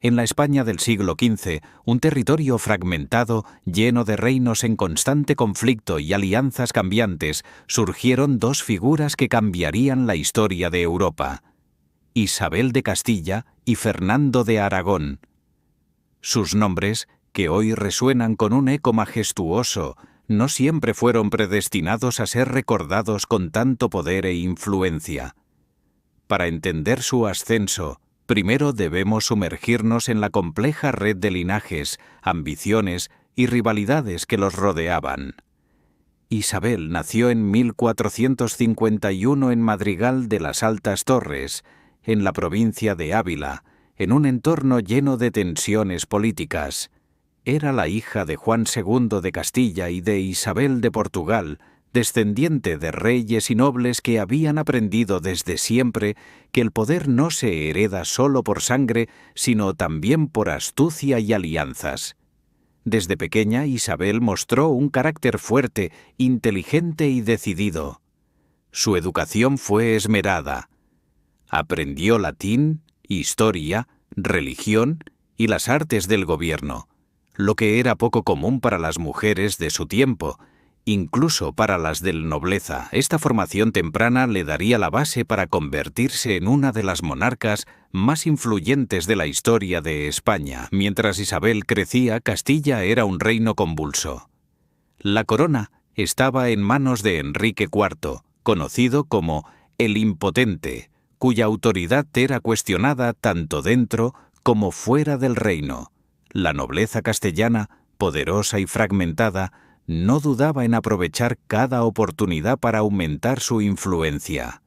En la España del siglo XV, un territorio fragmentado, lleno de reinos en constante conflicto y alianzas cambiantes, surgieron dos figuras que cambiarían la historia de Europa: Isabel de Castilla y Fernando de Aragón. Sus nombres, que hoy resuenan con un eco majestuoso, no siempre fueron predestinados a ser recordados con tanto poder e influencia. Para entender su ascenso, primero debemos sumergirnos en la compleja red de linajes, ambiciones y rivalidades que los rodeaban. Isabel nació en 1451 en Madrigal de las Altas Torres, en la provincia de Ávila, en un entorno lleno de tensiones políticas. Era la hija de Juan II de Castilla y de Isabel de Portugal, descendiente de reyes y nobles que habían aprendido desde siempre que el poder no se hereda solo por sangre, sino también por astucia y alianzas. Desde pequeña, Isabel mostró un carácter fuerte, inteligente y decidido. Su educación fue esmerada. Aprendió latín, historia, religión y las artes del gobierno, lo que era poco común para las mujeres de su tiempo. Incluso para las de la nobleza, esta formación temprana le daría la base para convertirse en una de las monarcas más influyentes de la historia de España. Mientras Isabel crecía, Castilla era un reino convulso. La corona estaba en manos de Enrique IV, conocido como el Impotente, cuya autoridad era cuestionada tanto dentro como fuera del reino. La nobleza castellana, poderosa y fragmentada, no dudaba en aprovechar cada oportunidad para aumentar su influencia.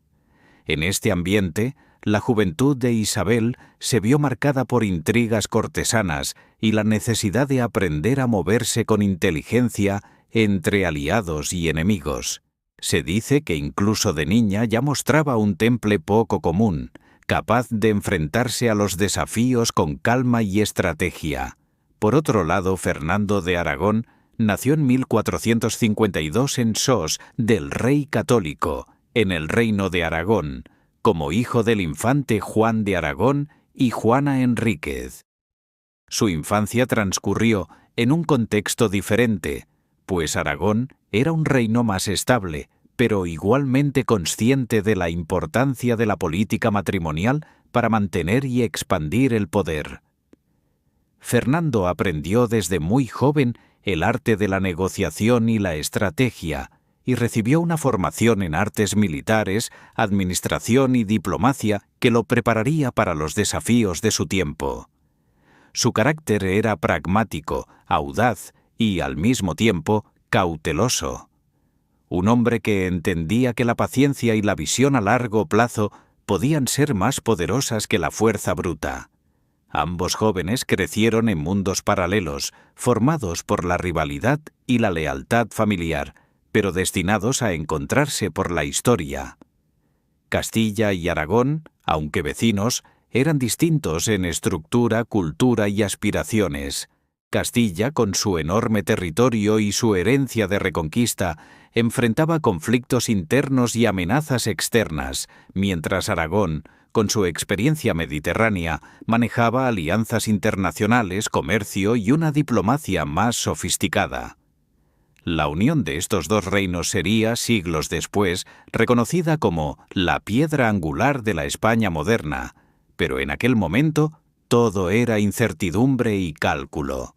En este ambiente, la juventud de Isabel se vio marcada por intrigas cortesanas y la necesidad de aprender a moverse con inteligencia entre aliados y enemigos. Se dice que incluso de niña ya mostraba un temple poco común, capaz de enfrentarse a los desafíos con calma y estrategia. Por otro lado, Fernando de Aragón nació en 1452 en Sos del rey católico, en el reino de Aragón, como hijo del infante Juan de Aragón y Juana Enríquez. Su infancia transcurrió en un contexto diferente, pues Aragón era un reino más estable, pero igualmente consciente de la importancia de la política matrimonial para mantener y expandir el poder. Fernando aprendió desde muy joven el arte de la negociación y la estrategia, y recibió una formación en artes militares, administración y diplomacia que lo prepararía para los desafíos de su tiempo. Su carácter era pragmático, audaz y, al mismo tiempo, cauteloso. Un hombre que entendía que la paciencia y la visión a largo plazo podían ser más poderosas que la fuerza bruta. Ambos jóvenes crecieron en mundos paralelos, formados por la rivalidad y la lealtad familiar, pero destinados a encontrarse por la historia. Castilla y Aragón, aunque vecinos, eran distintos en estructura, cultura y aspiraciones. Castilla, con su enorme territorio y su herencia de reconquista, enfrentaba conflictos internos y amenazas externas, mientras Aragón, con su experiencia mediterránea, manejaba alianzas internacionales, comercio y una diplomacia más sofisticada. La unión de estos dos reinos sería, siglos después, reconocida como la piedra angular de la España moderna, pero en aquel momento todo era incertidumbre y cálculo.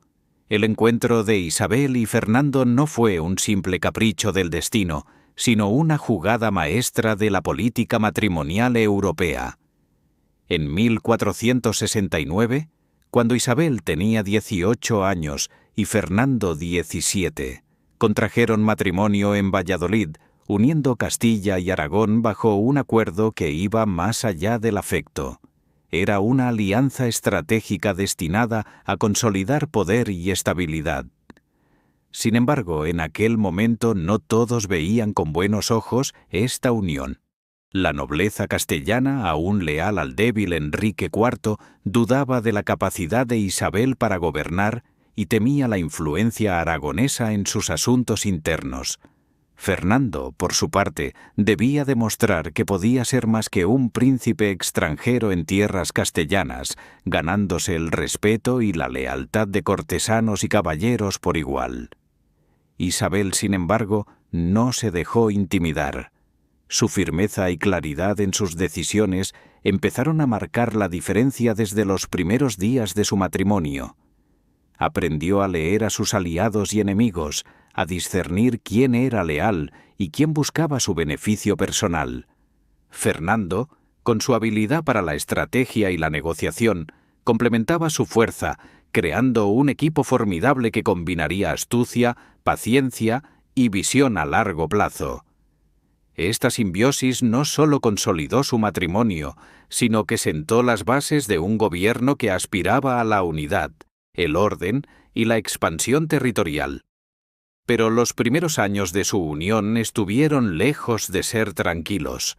El encuentro de Isabel y Fernando no fue un simple capricho del destino, sino una jugada maestra de la política matrimonial europea. En 1469, cuando Isabel tenía 18 años y Fernando 17, contrajeron matrimonio en Valladolid, uniendo Castilla y Aragón bajo un acuerdo que iba más allá del afecto. Era una alianza estratégica destinada a consolidar poder y estabilidad. Sin embargo, en aquel momento no todos veían con buenos ojos esta unión. La nobleza castellana, aún leal al débil Enrique IV, dudaba de la capacidad de Isabel para gobernar y temía la influencia aragonesa en sus asuntos internos. Fernando, por su parte, debía demostrar que podía ser más que un príncipe extranjero en tierras castellanas, ganándose el respeto y la lealtad de cortesanos y caballeros por igual. Isabel, sin embargo, no se dejó intimidar. Su firmeza y claridad en sus decisiones empezaron a marcar la diferencia desde los primeros días de su matrimonio. Aprendió a leer a sus aliados y enemigos, a discernir quién era leal y quién buscaba su beneficio personal. Fernando, con su habilidad para la estrategia y la negociación, complementaba su fuerza, creando un equipo formidable que combinaría astucia, paciencia y visión a largo plazo. Esta simbiosis no solo consolidó su matrimonio, sino que sentó las bases de un gobierno que aspiraba a la unidad, el orden y la expansión territorial. Pero los primeros años de su unión estuvieron lejos de ser tranquilos.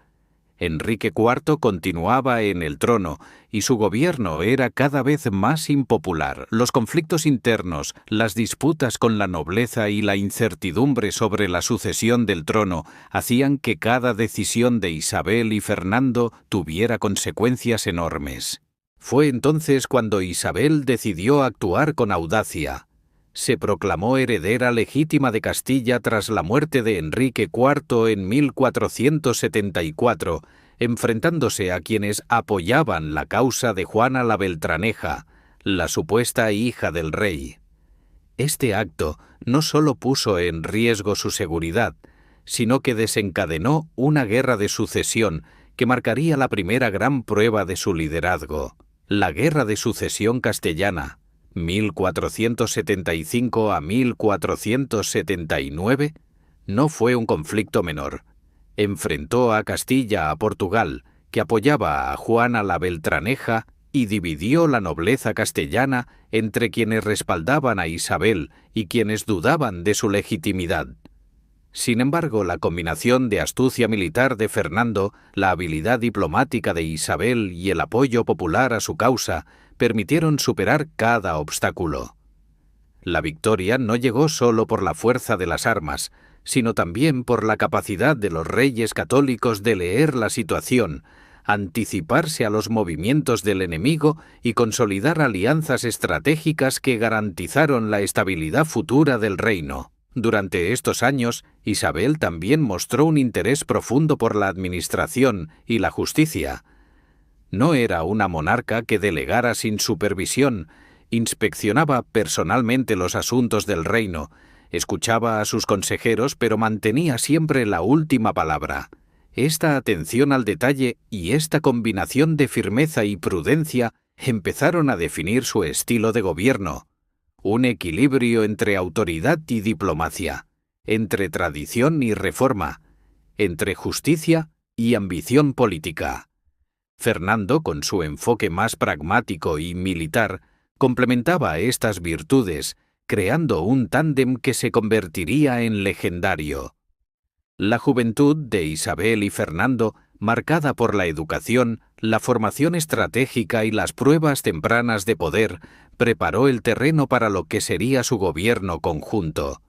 Enrique IV continuaba en el trono y su gobierno era cada vez más impopular. Los conflictos internos, las disputas con la nobleza y la incertidumbre sobre la sucesión del trono hacían que cada decisión de Isabel y Fernando tuviera consecuencias enormes. Fue entonces cuando Isabel decidió actuar con audacia. Se proclamó heredera legítima de Castilla tras la muerte de Enrique IV en 1474, enfrentándose a quienes apoyaban la causa de Juana la Beltraneja, la supuesta hija del rey. Este acto no solo puso en riesgo su seguridad, sino que desencadenó una guerra de sucesión que marcaría la primera gran prueba de su liderazgo, la Guerra de Sucesión Castellana, 1475 a 1479, no fue un conflicto menor. Enfrentó a Castilla a Portugal, que apoyaba a Juana la Beltraneja, y dividió la nobleza castellana entre quienes respaldaban a Isabel y quienes dudaban de su legitimidad. Sin embargo, la combinación de astucia militar de Fernando, la habilidad diplomática de Isabel y el apoyo popular a su causa permitieron superar cada obstáculo. La victoria no llegó solo por la fuerza de las armas, sino también por la capacidad de los reyes católicos de leer la situación, anticiparse a los movimientos del enemigo y consolidar alianzas estratégicas que garantizaron la estabilidad futura del reino. Durante estos años, Isabel también mostró un interés profundo por la administración y la justicia. No era una monarca que delegara sin supervisión, inspeccionaba personalmente los asuntos del reino, escuchaba a sus consejeros, pero mantenía siempre la última palabra. Esta atención al detalle y esta combinación de firmeza y prudencia empezaron a definir su estilo de gobierno, un equilibrio entre autoridad y diplomacia, entre tradición y reforma, entre justicia y ambición política. Fernando, con su enfoque más pragmático y militar, complementaba estas virtudes, creando un tándem que se convertiría en legendario. La juventud de Isabel y Fernando, marcada por la educación, la formación estratégica y las pruebas tempranas de poder, preparó el terreno para lo que sería su gobierno conjunto.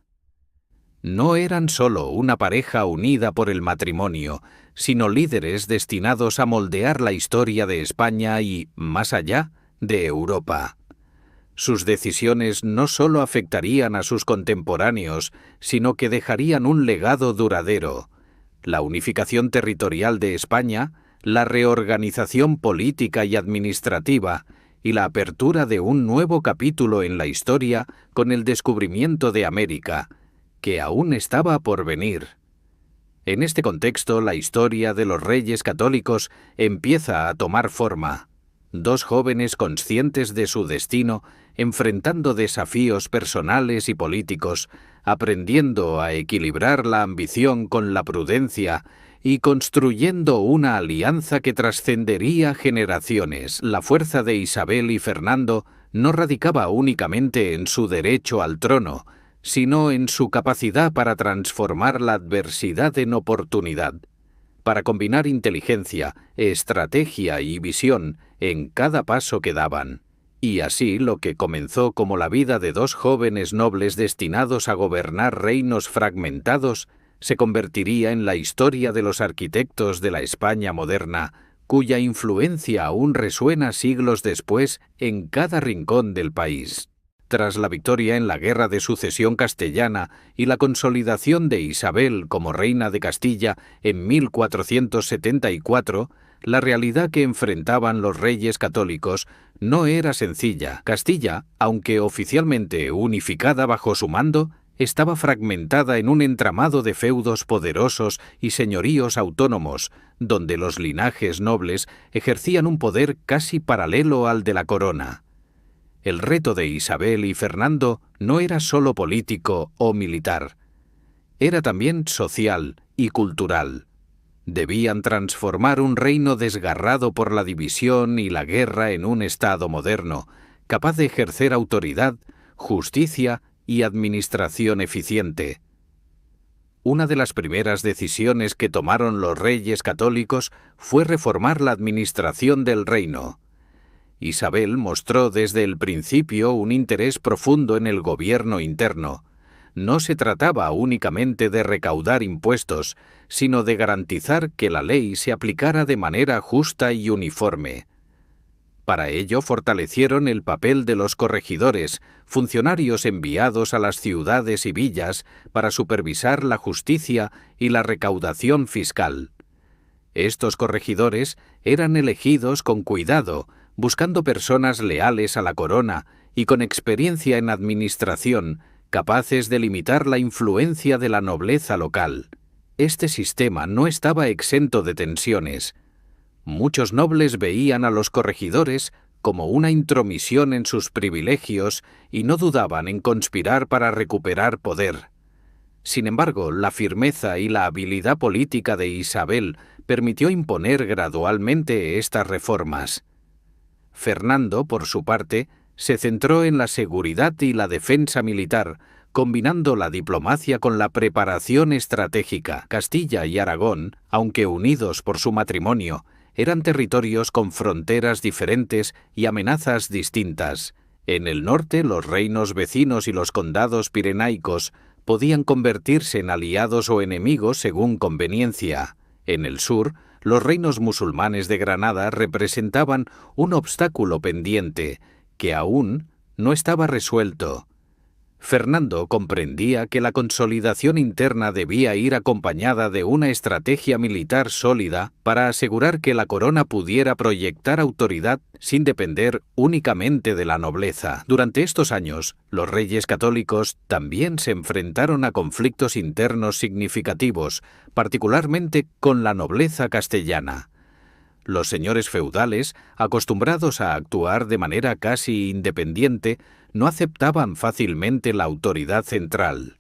No eran solo una pareja unida por el matrimonio, sino líderes destinados a moldear la historia de España y, más allá, de Europa. Sus decisiones no solo afectarían a sus contemporáneos, sino que dejarían un legado duradero: la unificación territorial de España, la reorganización política y administrativa, y la apertura de un nuevo capítulo en la historia con el descubrimiento de América, que aún estaba por venir. En este contexto, la historia de los Reyes Católicos empieza a tomar forma. Dos jóvenes conscientes de su destino, enfrentando desafíos personales y políticos, aprendiendo a equilibrar la ambición con la prudencia y construyendo una alianza que trascendería generaciones. La fuerza de Isabel y Fernando no radicaba únicamente en su derecho al trono, sino en su capacidad para transformar la adversidad en oportunidad, para combinar inteligencia, estrategia y visión en cada paso que daban. Y así lo que comenzó como la vida de dos jóvenes nobles destinados a gobernar reinos fragmentados se convertiría en la historia de los arquitectos de la España moderna, cuya influencia aún resuena siglos después en cada rincón del país. Tras la victoria en la Guerra de Sucesión Castellana y la consolidación de Isabel como reina de Castilla en 1474, la realidad que enfrentaban los reyes católicos no era sencilla. Castilla, aunque oficialmente unificada bajo su mando, estaba fragmentada en un entramado de feudos poderosos y señoríos autónomos, donde los linajes nobles ejercían un poder casi paralelo al de la corona. El reto de Isabel y Fernando no era solo político o militar, era también social y cultural. Debían transformar un reino desgarrado por la división y la guerra en un Estado moderno, capaz de ejercer autoridad, justicia y administración eficiente. Una de las primeras decisiones que tomaron los reyes católicos fue reformar la administración del reino. Isabel mostró desde el principio un interés profundo en el gobierno interno. No se trataba únicamente de recaudar impuestos, sino de garantizar que la ley se aplicara de manera justa y uniforme. Para ello fortalecieron el papel de los corregidores, funcionarios enviados a las ciudades y villas para supervisar la justicia y la recaudación fiscal. Estos corregidores eran elegidos con cuidado, buscando personas leales a la corona y con experiencia en administración, capaces de limitar la influencia de la nobleza local. Este sistema no estaba exento de tensiones. Muchos nobles veían a los corregidores como una intromisión en sus privilegios y no dudaban en conspirar para recuperar poder. Sin embargo, la firmeza y la habilidad política de Isabel permitió imponer gradualmente estas reformas. Fernando, por su parte, se centró en la seguridad y la defensa militar, combinando la diplomacia con la preparación estratégica. Castilla y Aragón, aunque unidos por su matrimonio, eran territorios con fronteras diferentes y amenazas distintas. En el norte, los reinos vecinos y los condados pirenaicos podían convertirse en aliados o enemigos según conveniencia. En el sur, los reinos musulmanes de Granada representaban un obstáculo pendiente, que aún no estaba resuelto. Fernando comprendía que la consolidación interna debía ir acompañada de una estrategia militar sólida para asegurar que la corona pudiera proyectar autoridad sin depender únicamente de la nobleza. Durante estos años, los reyes católicos también se enfrentaron a conflictos internos significativos, particularmente con la nobleza castellana. Los señores feudales, acostumbrados a actuar de manera casi independiente, no aceptaban fácilmente la autoridad central.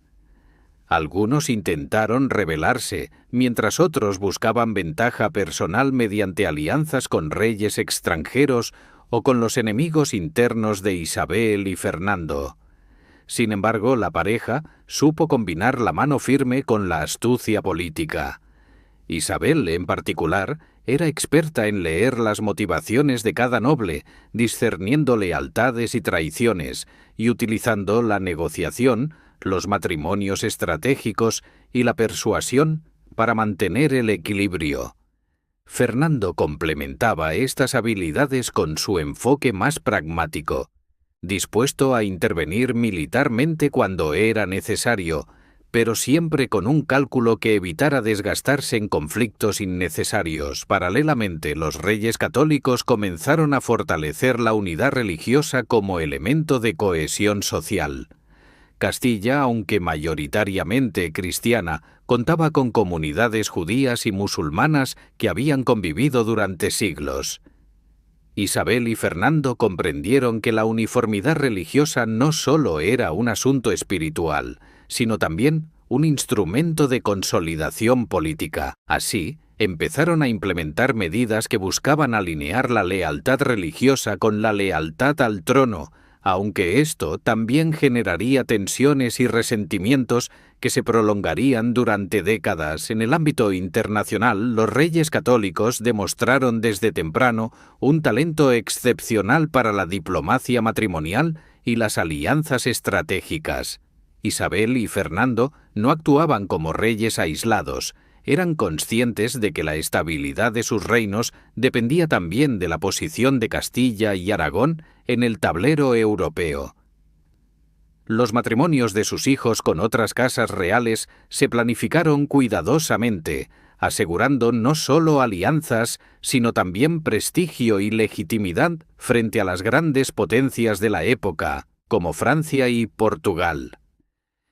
Algunos intentaron rebelarse, mientras otros buscaban ventaja personal mediante alianzas con reyes extranjeros o con los enemigos internos de Isabel y Fernando. Sin embargo, la pareja supo combinar la mano firme con la astucia política. Isabel, en particular, era experta en leer las motivaciones de cada noble, discerniendo lealtades y traiciones, y utilizando la negociación, los matrimonios estratégicos y la persuasión para mantener el equilibrio. Fernando complementaba estas habilidades con su enfoque más pragmático, dispuesto a intervenir militarmente cuando era necesario, pero siempre con un cálculo que evitara desgastarse en conflictos innecesarios. Paralelamente, los reyes católicos comenzaron a fortalecer la unidad religiosa como elemento de cohesión social. Castilla, aunque mayoritariamente cristiana, contaba con comunidades judías y musulmanas que habían convivido durante siglos. Isabel y Fernando comprendieron que la uniformidad religiosa no solo era un asunto espiritual, sino también un instrumento de consolidación política. Así, empezaron a implementar medidas que buscaban alinear la lealtad religiosa con la lealtad al trono, aunque esto también generaría tensiones y resentimientos que se prolongarían durante décadas. En el ámbito internacional, los reyes católicos demostraron desde temprano un talento excepcional para la diplomacia matrimonial y las alianzas estratégicas. Isabel y Fernando no actuaban como reyes aislados, eran conscientes de que la estabilidad de sus reinos dependía también de la posición de Castilla y Aragón en el tablero europeo. Los matrimonios de sus hijos con otras casas reales se planificaron cuidadosamente, asegurando no solo alianzas, sino también prestigio y legitimidad frente a las grandes potencias de la época, como Francia y Portugal.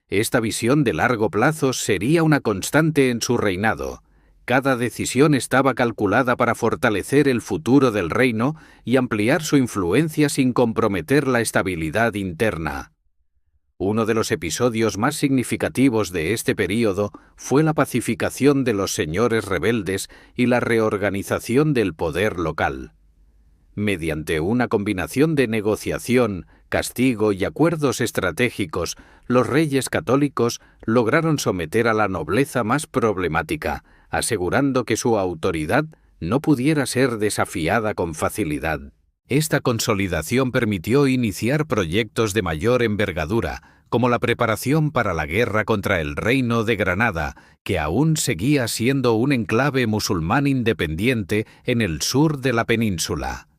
Esta visión de largo plazo sería una constante en su reinado. Cada decisión estaba calculada para fortalecer el futuro del reino y ampliar su influencia sin comprometer la estabilidad interna. Uno de los episodios más significativos de este período fue la pacificación de los señores rebeldes y la reorganización del poder local. Mediante una combinación de negociación, castigo y acuerdos estratégicos, los reyes católicos lograron someter a la nobleza más problemática, asegurando que su autoridad no pudiera ser desafiada con facilidad. Esta consolidación permitió iniciar proyectos de mayor envergadura, como la preparación para la guerra contra el Reino de Granada, que aún seguía siendo un enclave musulmán independiente en el sur de la península.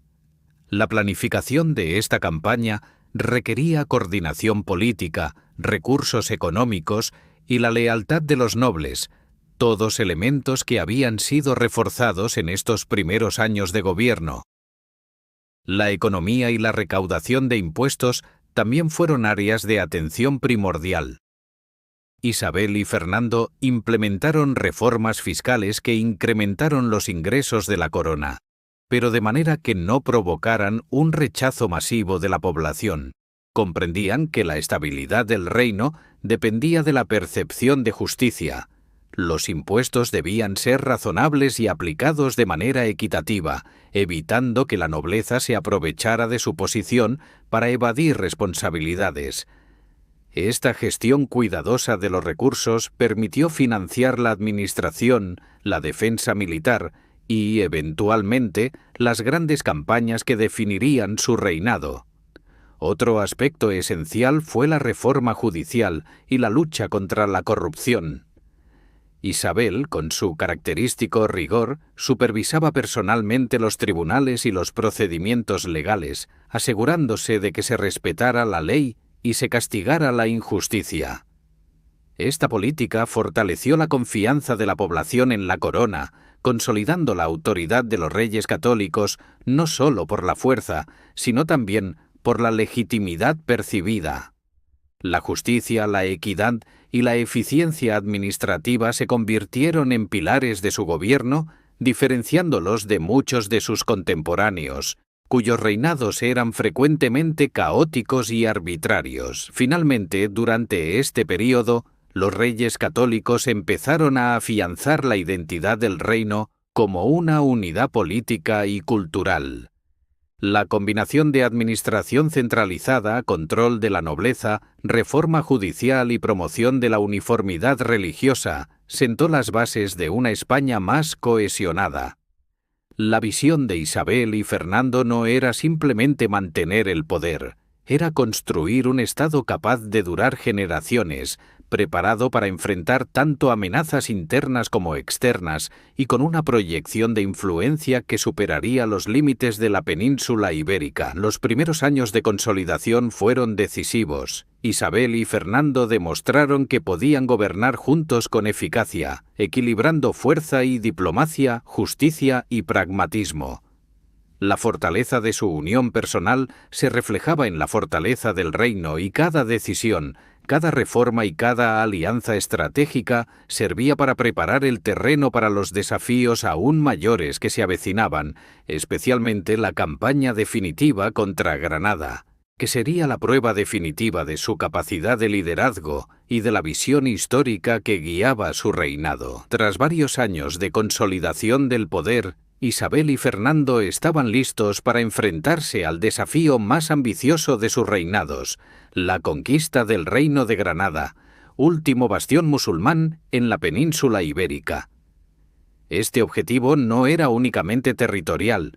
La planificación de esta campaña requería coordinación política, recursos económicos y la lealtad de los nobles, todos elementos que habían sido reforzados en estos primeros años de gobierno. La economía y la recaudación de impuestos también fueron áreas de atención primordial. Isabel y Fernando implementaron reformas fiscales que incrementaron los ingresos de la corona, pero de manera que no provocaran un rechazo masivo de la población. Comprendían que la estabilidad del reino dependía de la percepción de justicia. Los impuestos debían ser razonables y aplicados de manera equitativa, evitando que la nobleza se aprovechara de su posición para evadir responsabilidades. Esta gestión cuidadosa de los recursos permitió financiar la administración, la defensa militar y, eventualmente, las grandes campañas que definirían su reinado. Otro aspecto esencial fue la reforma judicial y la lucha contra la corrupción. Isabel, con su característico rigor, supervisaba personalmente los tribunales y los procedimientos legales, asegurándose de que se respetara la ley y se castigara la injusticia. Esta política fortaleció la confianza de la población en la corona, consolidando la autoridad de los reyes católicos no solo por la fuerza, sino también por la legitimidad percibida. La justicia, la equidad y la eficiencia administrativa se convirtieron en pilares de su gobierno, diferenciándolos de muchos de sus contemporáneos, cuyos reinados eran frecuentemente caóticos y arbitrarios. Finalmente, durante este período, los reyes católicos empezaron a afianzar la identidad del reino como una unidad política y cultural. La combinación de administración centralizada, control de la nobleza, reforma judicial y promoción de la uniformidad religiosa sentó las bases de una España más cohesionada. La visión de Isabel y Fernando no era simplemente mantener el poder, era construir un Estado capaz de durar generaciones, preparado para enfrentar tanto amenazas internas como externas y con una proyección de influencia que superaría los límites de la península ibérica. Los primeros años de consolidación fueron decisivos. Isabel y Fernando demostraron que podían gobernar juntos con eficacia, equilibrando fuerza y diplomacia, justicia y pragmatismo. La fortaleza de su unión personal se reflejaba en la fortaleza del reino y cada decisión, cada reforma y cada alianza estratégica servía para preparar el terreno para los desafíos aún mayores que se avecinaban, especialmente la campaña definitiva contra Granada, que sería la prueba definitiva de su capacidad de liderazgo y de la visión histórica que guiaba su reinado. Tras varios años de consolidación del poder, Isabel y Fernando estaban listos para enfrentarse al desafío más ambicioso de sus reinados, la conquista del Reino de Granada, último bastión musulmán en la península ibérica. Este objetivo no era únicamente territorial,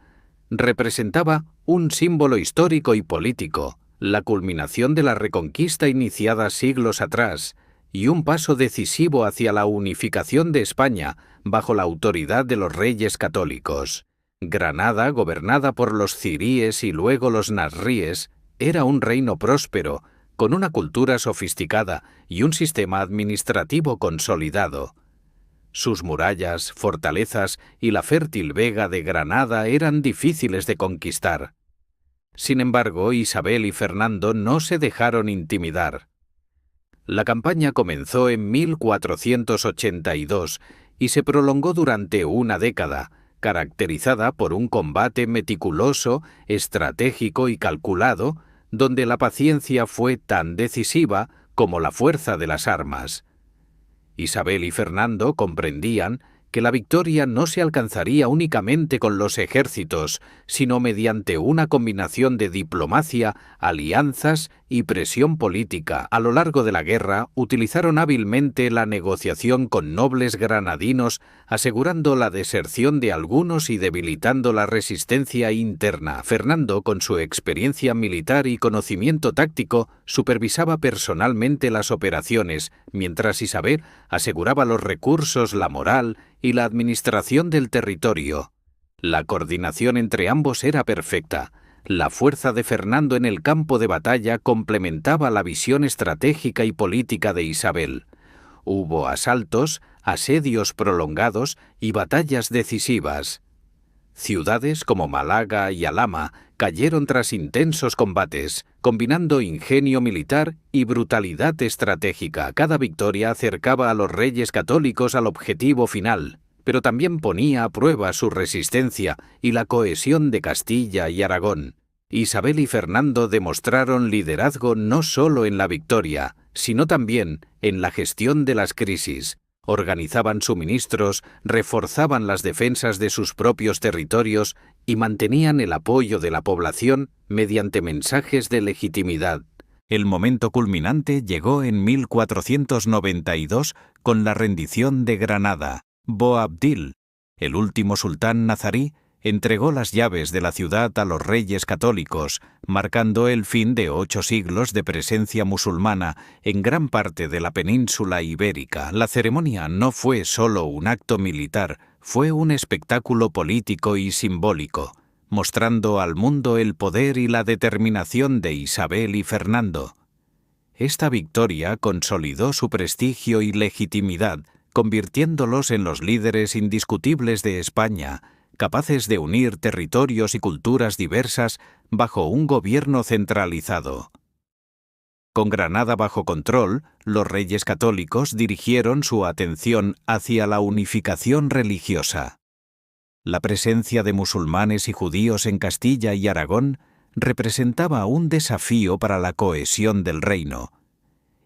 representaba un símbolo histórico y político, la culminación de la reconquista iniciada siglos atrás y un paso decisivo hacia la unificación de España bajo la autoridad de los reyes católicos. Granada, gobernada por los ciríes y luego los nasríes, era un reino próspero, con una cultura sofisticada y un sistema administrativo consolidado. Sus murallas, fortalezas y la fértil vega de Granada eran difíciles de conquistar. Sin embargo, Isabel y Fernando no se dejaron intimidar. La campaña comenzó en 1482 y se prolongó durante una década, caracterizada por un combate meticuloso, estratégico y calculado, donde la paciencia fue tan decisiva como la fuerza de las armas. Isabel y Fernando comprendían que la victoria no se alcanzaría únicamente con los ejércitos, sino mediante una combinación de diplomacia, alianzas y presión política. A lo largo de la guerra, utilizaron hábilmente la negociación con nobles granadinos, asegurando la deserción de algunos y debilitando la resistencia interna. Fernando, con su experiencia militar y conocimiento táctico, supervisaba personalmente las operaciones, mientras Isabel aseguraba los recursos, la moral y la administración del territorio. La coordinación entre ambos era perfecta. La fuerza de Fernando en el campo de batalla complementaba la visión estratégica y política de Isabel. Hubo asaltos, asedios prolongados y batallas decisivas. Ciudades como Málaga y Alhama cayeron tras intensos combates, combinando ingenio militar y brutalidad estratégica. Cada victoria acercaba a los reyes católicos al objetivo final, pero también ponía a prueba su resistencia y la cohesión de Castilla y Aragón. Isabel y Fernando demostraron liderazgo no solo en la victoria, sino también en la gestión de las crisis. Organizaban suministros, reforzaban las defensas de sus propios territorios y mantenían el apoyo de la población mediante mensajes de legitimidad. El momento culminante llegó en 1492 con la rendición de Granada. Boabdil, el último sultán nazarí, entregó las llaves de la ciudad a los reyes católicos, marcando el fin de 8 siglos de presencia musulmana en gran parte de la península ibérica. La ceremonia no fue solo un acto militar, fue un espectáculo político y simbólico, mostrando al mundo el poder y la determinación de Isabel y Fernando. Esta victoria consolidó su prestigio y legitimidad, convirtiéndolos en los líderes indiscutibles de España, capaces de unir territorios y culturas diversas bajo un gobierno centralizado. Con Granada bajo control, los reyes católicos dirigieron su atención hacia la unificación religiosa. La presencia de musulmanes y judíos en Castilla y Aragón representaba un desafío para la cohesión del reino.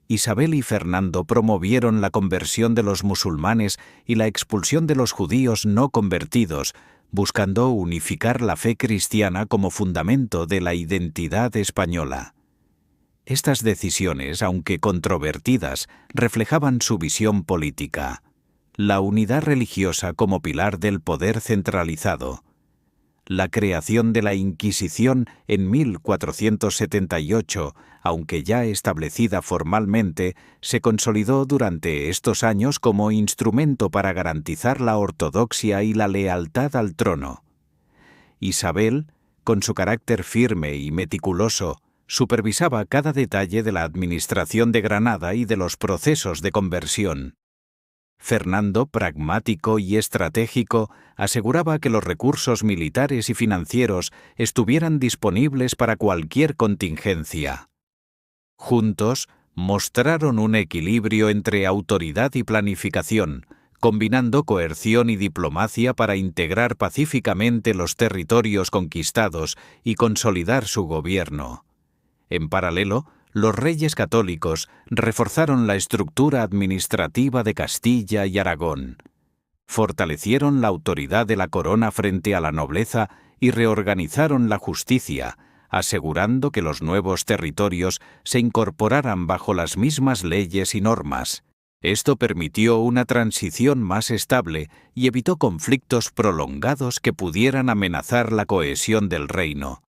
Isabel y Fernando promovieron la conversión de los musulmanes y la expulsión de los judíos no convertidos, buscando unificar la fe cristiana como fundamento de la identidad española. Estas decisiones, aunque controvertidas, reflejaban su visión política: la unidad religiosa como pilar del poder centralizado. La creación de la Inquisición en 1478, aunque ya establecida formalmente, se consolidó durante estos años como instrumento para garantizar la ortodoxia y la lealtad al trono. Isabel, con su carácter firme y meticuloso, supervisaba cada detalle de la administración de Granada y de los procesos de conversión. Fernando, pragmático y estratégico, aseguraba que los recursos militares y financieros estuvieran disponibles para cualquier contingencia. Juntos, mostraron un equilibrio entre autoridad y planificación, combinando coerción y diplomacia para integrar pacíficamente los territorios conquistados y consolidar su gobierno. En paralelo, los reyes católicos reforzaron la estructura administrativa de Castilla y Aragón. Fortalecieron la autoridad de la corona frente a la nobleza y reorganizaron la justicia, asegurando que los nuevos territorios se incorporaran bajo las mismas leyes y normas. Esto permitió una transición más estable y evitó conflictos prolongados que pudieran amenazar la cohesión del reino.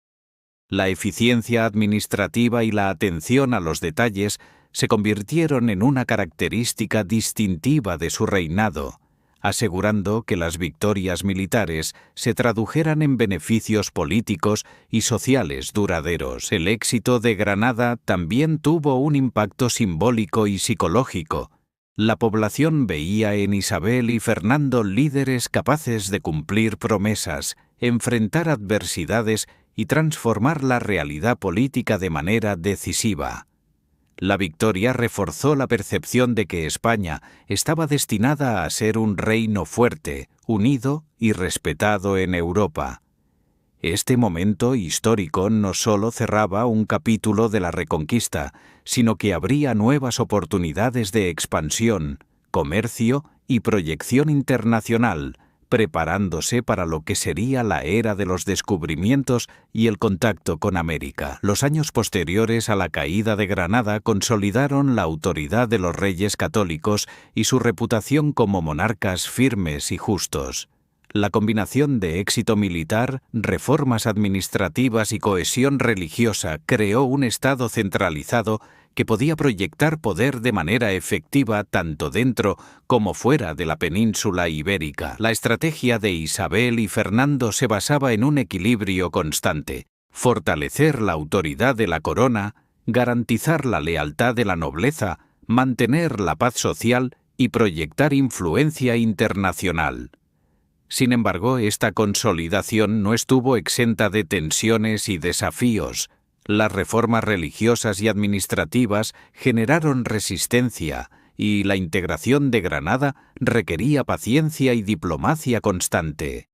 La eficiencia administrativa y la atención a los detalles se convirtieron en una característica distintiva de su reinado, asegurando que las victorias militares se tradujeran en beneficios políticos y sociales duraderos. El éxito de Granada también tuvo un impacto simbólico y psicológico. La población veía en Isabel y Fernando líderes capaces de cumplir promesas, enfrentar adversidades y transformar la realidad política de manera decisiva. La victoria reforzó la percepción de que España estaba destinada a ser un reino fuerte, unido y respetado en Europa. Este momento histórico no solo cerraba un capítulo de la Reconquista, sino que abría nuevas oportunidades de expansión, comercio y proyección internacional, preparándose para lo que sería la era de los descubrimientos y el contacto con América. Los años posteriores a la caída de Granada consolidaron la autoridad de los reyes católicos y su reputación como monarcas firmes y justos. La combinación de éxito militar, reformas administrativas y cohesión religiosa creó un Estado centralizado que podía proyectar poder de manera efectiva tanto dentro como fuera de la península ibérica. La estrategia de Isabel y Fernando se basaba en un equilibrio constante: fortalecer la autoridad de la corona, garantizar la lealtad de la nobleza, mantener la paz social y proyectar influencia internacional. Sin embargo, esta consolidación no estuvo exenta de tensiones y desafíos. Las reformas religiosas y administrativas generaron resistencia y la integración de Granada requería paciencia y diplomacia constante.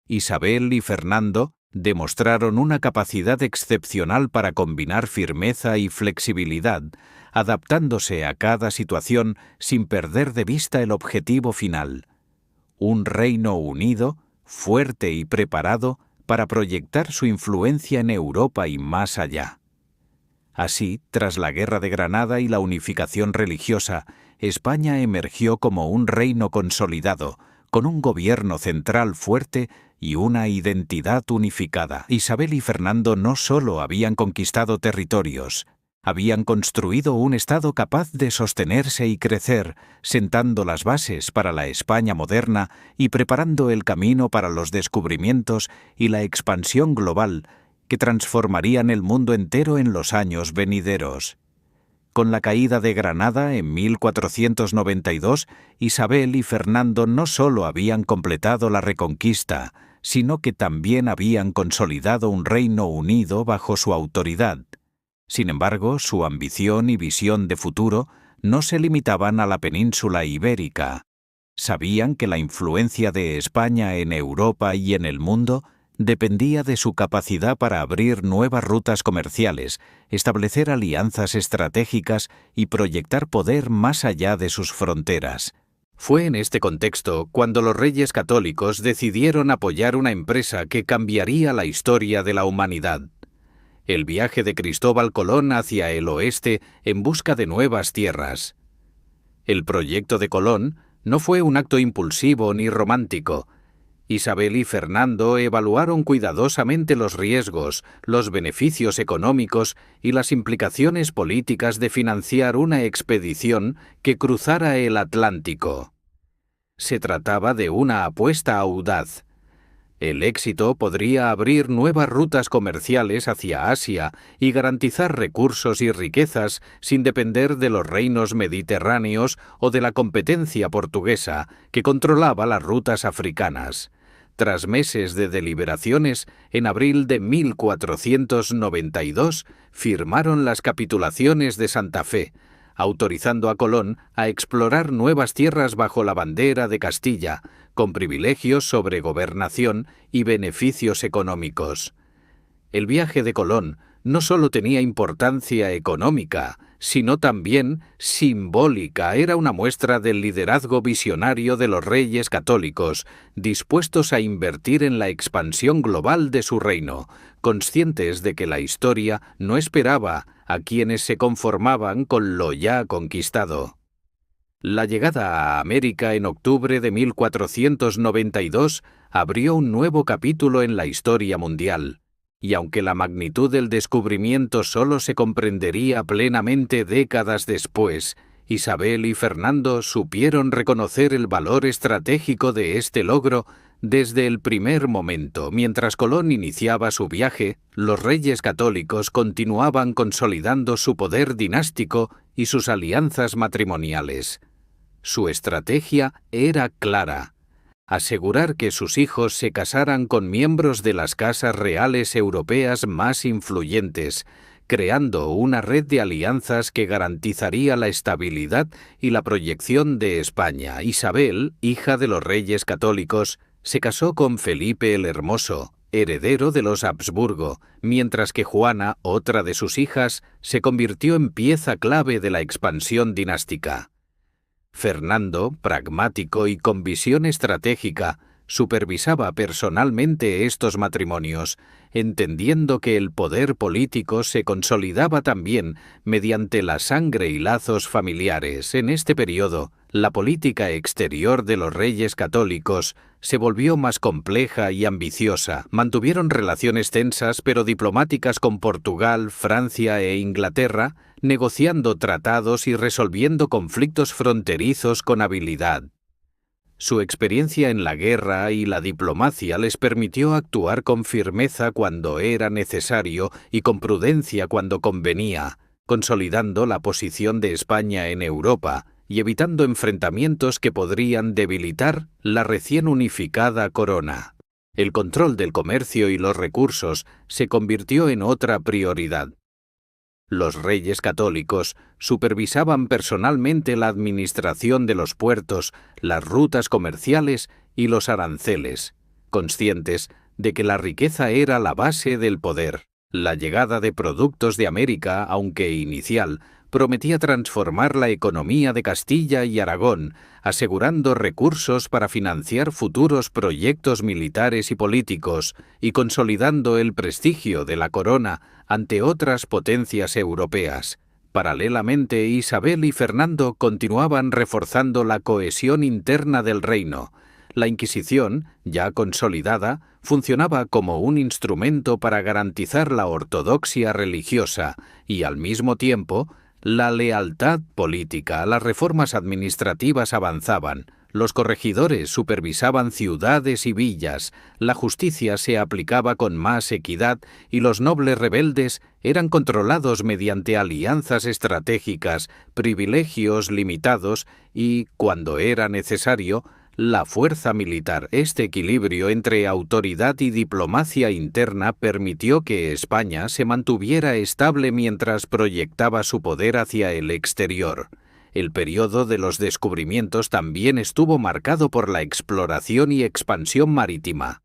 Isabel y Fernando demostraron una capacidad excepcional para combinar firmeza y flexibilidad, adaptándose a cada situación sin perder de vista el objetivo final: un reino unido, fuerte y preparado para proyectar su influencia en Europa y más allá. Así, tras la Guerra de Granada y la unificación religiosa, España emergió como un reino consolidado, con un gobierno central fuerte y una identidad unificada. Isabel y Fernando no solo habían conquistado territorios, habían construido un Estado capaz de sostenerse y crecer, sentando las bases para la España moderna y preparando el camino para los descubrimientos y la expansión global que transformarían el mundo entero en los años venideros. Con la caída de Granada en 1492, Isabel y Fernando no solo habían completado la Reconquista, sino que también habían consolidado un reino unido bajo su autoridad. Sin embargo, su ambición y visión de futuro no se limitaban a la península ibérica. Sabían que la influencia de España en Europa y en el mundo dependía de su capacidad para abrir nuevas rutas comerciales, establecer alianzas estratégicas y proyectar poder más allá de sus fronteras. Fue en este contexto cuando los reyes católicos decidieron apoyar una empresa que cambiaría la historia de la humanidad: el viaje de Cristóbal Colón hacia el oeste en busca de nuevas tierras. El proyecto de Colón no fue un acto impulsivo ni romántico. Isabel y Fernando evaluaron cuidadosamente los riesgos, los beneficios económicos y las implicaciones políticas de financiar una expedición que cruzara el Atlántico. Se trataba de una apuesta audaz. El éxito podría abrir nuevas rutas comerciales hacia Asia y garantizar recursos y riquezas sin depender de los reinos mediterráneos o de la competencia portuguesa, que controlaba las rutas africanas. Tras meses de deliberaciones, en abril de 1492 firmaron las capitulaciones de Santa Fe, autorizando a Colón a explorar nuevas tierras bajo la bandera de Castilla, con privilegios sobre gobernación y beneficios económicos. El viaje de Colón no solo tenía importancia económica, sino también simbólica. Era una muestra del liderazgo visionario de los reyes católicos, dispuestos a invertir en la expansión global de su reino, conscientes de que la historia no esperaba a quienes se conformaban con lo ya conquistado. La llegada a América en octubre de 1492 abrió un nuevo capítulo en la historia mundial. Y aunque la magnitud del descubrimiento solo se comprendería plenamente décadas después, Isabel y Fernando supieron reconocer el valor estratégico de este logro desde el primer momento. Mientras Colón iniciaba su viaje, los reyes católicos continuaban consolidando su poder dinástico y sus alianzas matrimoniales. Su estrategia era clara: asegurar que sus hijos se casaran con miembros de las casas reales europeas más influyentes, creando una red de alianzas que garantizaría la estabilidad y la proyección de España. Isabel, hija de los reyes católicos, se casó con Felipe el Hermoso, heredero de los Habsburgo, mientras que Juana, otra de sus hijas, se convirtió en pieza clave de la expansión dinástica. Fernando, pragmático y con visión estratégica, supervisaba personalmente estos matrimonios, entendiendo que el poder político se consolidaba también mediante la sangre y lazos familiares. En este periodo, la política exterior de los reyes católicos se volvió más compleja y ambiciosa. Mantuvieron relaciones tensas pero diplomáticas con Portugal, Francia e Inglaterra, negociando tratados y resolviendo conflictos fronterizos con habilidad. Su experiencia en la guerra y la diplomacia les permitió actuar con firmeza cuando era necesario y con prudencia cuando convenía, consolidando la posición de España en Europa y evitando enfrentamientos que podrían debilitar la recién unificada corona. El control del comercio y los recursos se convirtió en otra prioridad. Los reyes católicos supervisaban personalmente la administración de los puertos, las rutas comerciales y los aranceles, conscientes de que la riqueza era la base del poder. La llegada de productos de América, aunque inicial, prometía transformar la economía de Castilla y Aragón, asegurando recursos para financiar futuros proyectos militares y políticos y consolidando el prestigio de la corona ante otras potencias europeas. Paralelamente, Isabel y Fernando continuaban reforzando la cohesión interna del reino. La Inquisición, ya consolidada, funcionaba como un instrumento para garantizar la ortodoxia religiosa y, al mismo tiempo, la lealtad política. Las reformas administrativas avanzaban, los corregidores supervisaban ciudades y villas, la justicia se aplicaba con más equidad y los nobles rebeldes eran controlados mediante alianzas estratégicas, privilegios limitados y, cuando era necesario, la fuerza militar. Este equilibrio entre autoridad y diplomacia interna permitió que España se mantuviera estable mientras proyectaba su poder hacia el exterior. El periodo de los descubrimientos también estuvo marcado por la exploración y expansión marítima.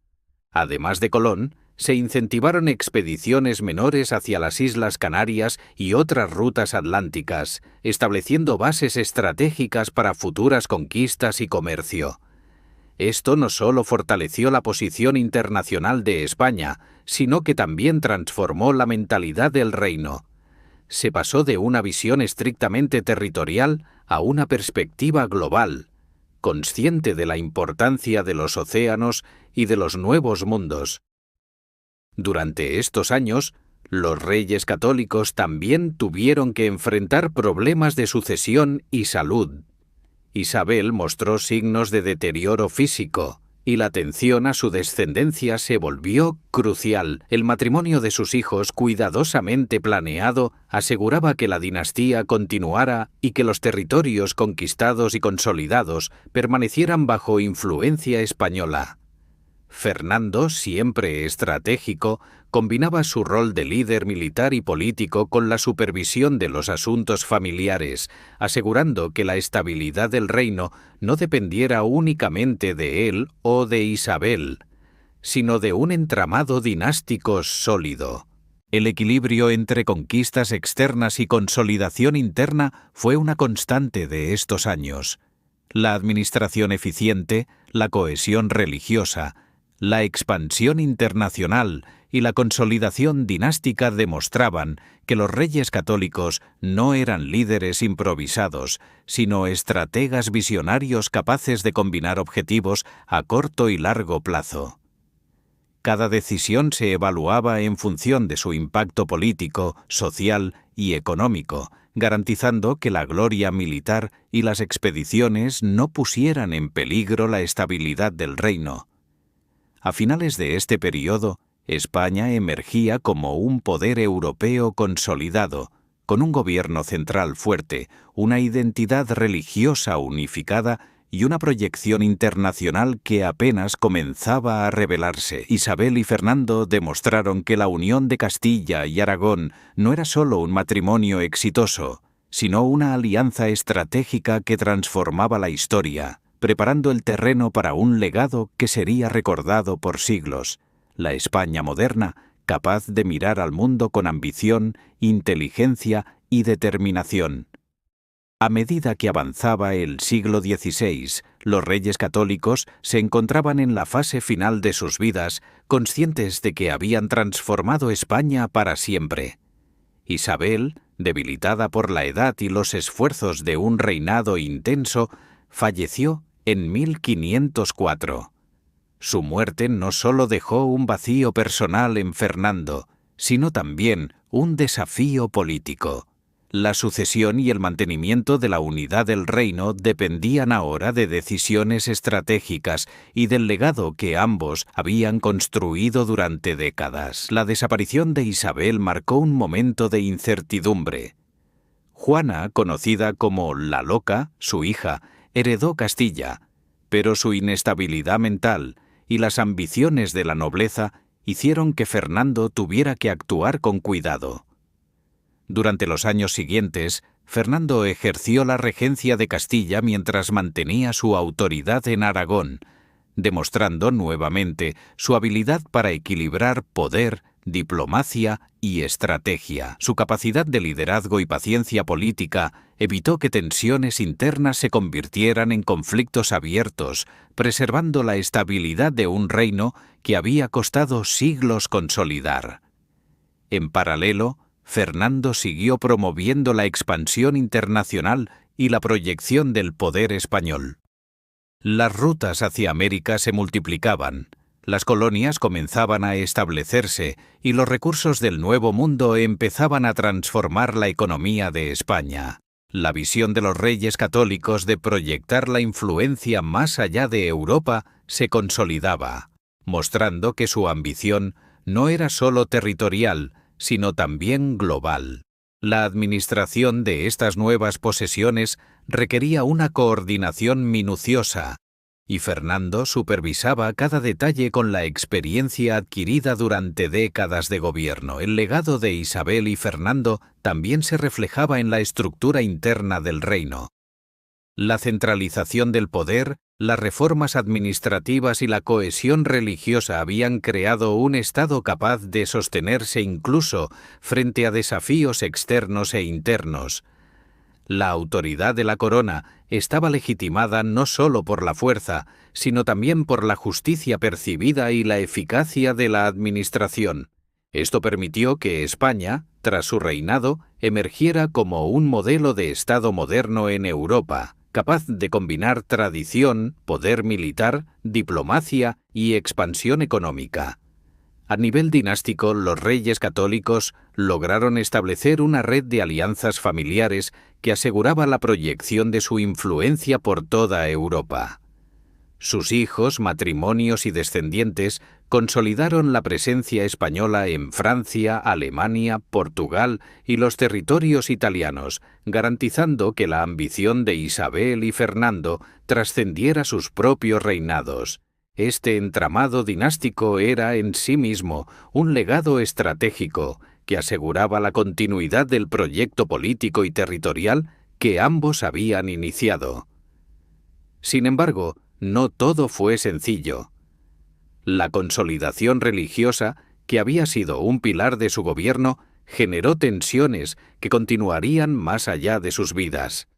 Además de Colón, se incentivaron expediciones menores hacia las Islas Canarias y otras rutas atlánticas, estableciendo bases estratégicas para futuras conquistas y comercio. Esto no solo fortaleció la posición internacional de España, sino que también transformó la mentalidad del reino. Se pasó de una visión estrictamente territorial a una perspectiva global, consciente de la importancia de los océanos y de los nuevos mundos. Durante estos años, los reyes católicos también tuvieron que enfrentar problemas de sucesión y salud. Isabel mostró signos de deterioro físico, y la atención a su descendencia se volvió crucial. El matrimonio de sus hijos, cuidadosamente planeado, aseguraba que la dinastía continuara y que los territorios conquistados y consolidados permanecieran bajo influencia española. Fernando, siempre estratégico, combinaba su rol de líder militar y político con la supervisión de los asuntos familiares, asegurando que la estabilidad del reino no dependiera únicamente de él o de Isabel, sino de un entramado dinástico sólido. El equilibrio entre conquistas externas y consolidación interna fue una constante de estos años. La administración eficiente, la cohesión religiosa, la expansión internacional y la consolidación dinástica demostraban que los reyes católicos no eran líderes improvisados, sino estrategas visionarios capaces de combinar objetivos a corto y largo plazo. Cada decisión se evaluaba en función de su impacto político, social y económico, garantizando que la gloria militar y las expediciones no pusieran en peligro la estabilidad del reino. A finales de este periodo, España emergía como un poder europeo consolidado, con un gobierno central fuerte, una identidad religiosa unificada y una proyección internacional que apenas comenzaba a revelarse. Isabel y Fernando demostraron que la unión de Castilla y Aragón no era solo un matrimonio exitoso, sino una alianza estratégica que transformaba la historia, preparando el terreno para un legado que sería recordado por siglos: la España moderna, capaz de mirar al mundo con ambición, inteligencia y determinación. A medida que avanzaba el siglo XVI, los reyes católicos se encontraban en la fase final de sus vidas, conscientes de que habían transformado España para siempre. Isabel, debilitada por la edad y los esfuerzos de un reinado intenso, falleció en 1504. Su muerte no solo dejó un vacío personal en Fernando, sino también un desafío político. La sucesión y el mantenimiento de la unidad del reino dependían ahora de decisiones estratégicas y del legado que ambos habían construido durante décadas. La desaparición de Isabel marcó un momento de incertidumbre. Juana, conocida como la Loca, su hija, heredó Castilla, pero su inestabilidad mental y las ambiciones de la nobleza hicieron que Fernando tuviera que actuar con cuidado. Durante los años siguientes, Fernando ejerció la regencia de Castilla mientras mantenía su autoridad en Aragón, demostrando nuevamente su habilidad para equilibrar poder, diplomacia y estrategia. Su capacidad de liderazgo y paciencia política evitó que tensiones internas se convirtieran en conflictos abiertos, preservando la estabilidad de un reino que había costado siglos consolidar. En paralelo, Fernando siguió promoviendo la expansión internacional y la proyección del poder español. Las rutas hacia América se multiplicaban, las colonias comenzaban a establecerse y los recursos del Nuevo Mundo empezaban a transformar la economía de España. La visión de los reyes católicos de proyectar la influencia más allá de Europa se consolidaba, mostrando que su ambición no era solo territorial, sino también global. La administración de estas nuevas posesiones requería una coordinación minuciosa, y Fernando supervisaba cada detalle con la experiencia adquirida durante décadas de gobierno. El legado de Isabel y Fernando también se reflejaba en la estructura interna del reino. La centralización del poder, las reformas administrativas y la cohesión religiosa habían creado un Estado capaz de sostenerse incluso frente a desafíos externos e internos. La autoridad de la corona estaba legitimada no solo por la fuerza, sino también por la justicia percibida y la eficacia de la administración. Esto permitió que España, tras su reinado, emergiera como un modelo de Estado moderno en Europa, capaz de combinar tradición, poder militar, diplomacia y expansión económica. A nivel dinástico, los reyes católicos lograron establecer una red de alianzas familiares que aseguraba la proyección de su influencia por toda Europa. Sus hijos, matrimonios y descendientes consolidaron la presencia española en Francia, Alemania, Portugal y los territorios italianos, garantizando que la ambición de Isabel y Fernando trascendiera sus propios reinados. Este entramado dinástico era en sí mismo un legado estratégico que aseguraba la continuidad del proyecto político y territorial que ambos habían iniciado. Sin embargo, no todo fue sencillo. La consolidación religiosa, que había sido un pilar de su gobierno, generó tensiones que continuarían más allá de sus vidas.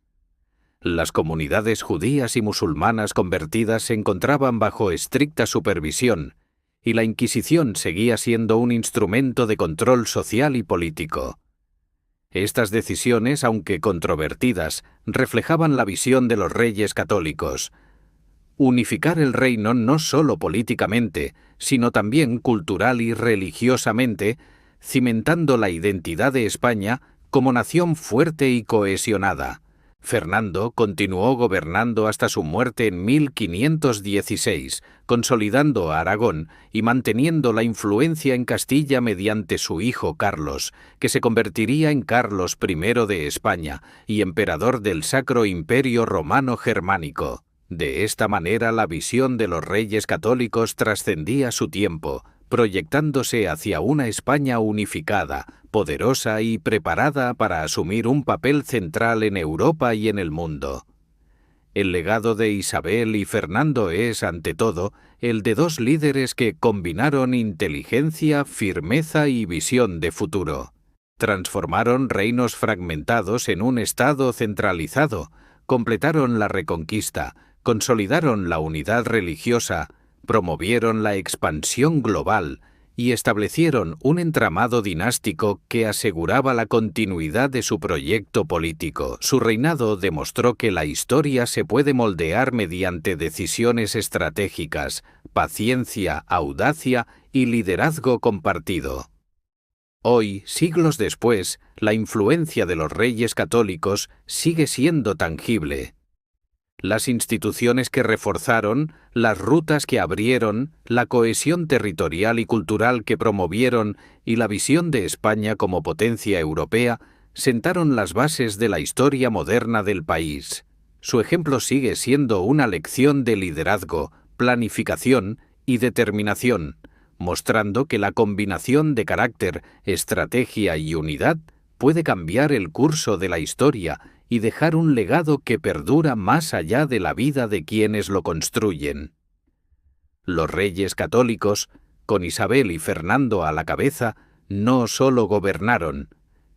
Las comunidades judías y musulmanas convertidas se encontraban bajo estricta supervisión, y la Inquisición seguía siendo un instrumento de control social y político. Estas decisiones, aunque controvertidas, reflejaban la visión de los reyes católicos. unificar el reino no solo políticamente, sino también cultural y religiosamente, cimentando la identidad de España como nación fuerte y cohesionada. Fernando continuó gobernando hasta su muerte en 1516, consolidando a Aragón y manteniendo la influencia en Castilla mediante su hijo Carlos, que se convertiría en Carlos I de España y emperador del Sacro Imperio Romano Germánico. De esta manera, la visión de los reyes católicos trascendía su tiempo, proyectándose hacia una España unificada, poderosa y preparada para asumir un papel central en Europa y en el mundo. El legado de Isabel y Fernando es, ante todo, el de dos líderes que combinaron inteligencia, firmeza y visión de futuro. Transformaron reinos fragmentados en un Estado centralizado, completaron la reconquista, consolidaron la unidad religiosa, promovieron la expansión global y establecieron un entramado dinástico que aseguraba la continuidad de su proyecto político. Su reinado demostró que la historia se puede moldear mediante decisiones estratégicas, paciencia, audacia y liderazgo compartido. Hoy, siglos después, la influencia de los reyes católicos sigue siendo tangible. Las instituciones que reforzaron, las rutas que abrieron, la cohesión territorial y cultural que promovieron y la visión de España como potencia europea sentaron las bases de la historia moderna del país. Su ejemplo sigue siendo una lección de liderazgo, planificación y determinación, mostrando que la combinación de carácter, estrategia y unidad puede cambiar el curso de la historia y dejar un legado que perdura más allá de la vida de quienes lo construyen. Los reyes católicos, con Isabel y Fernando a la cabeza, no solo gobernaron,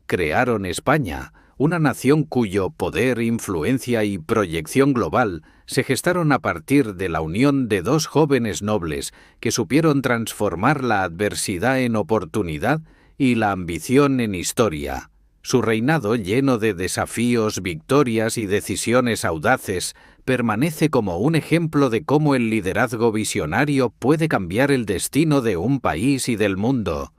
crearon España, una nación cuyo poder, influencia y proyección global se gestaron a partir de la unión de dos jóvenes nobles que supieron transformar la adversidad en oportunidad y la ambición en historia. Su reinado, lleno de desafíos, victorias y decisiones audaces, permanece como un ejemplo de cómo el liderazgo visionario puede cambiar el destino de un país y del mundo.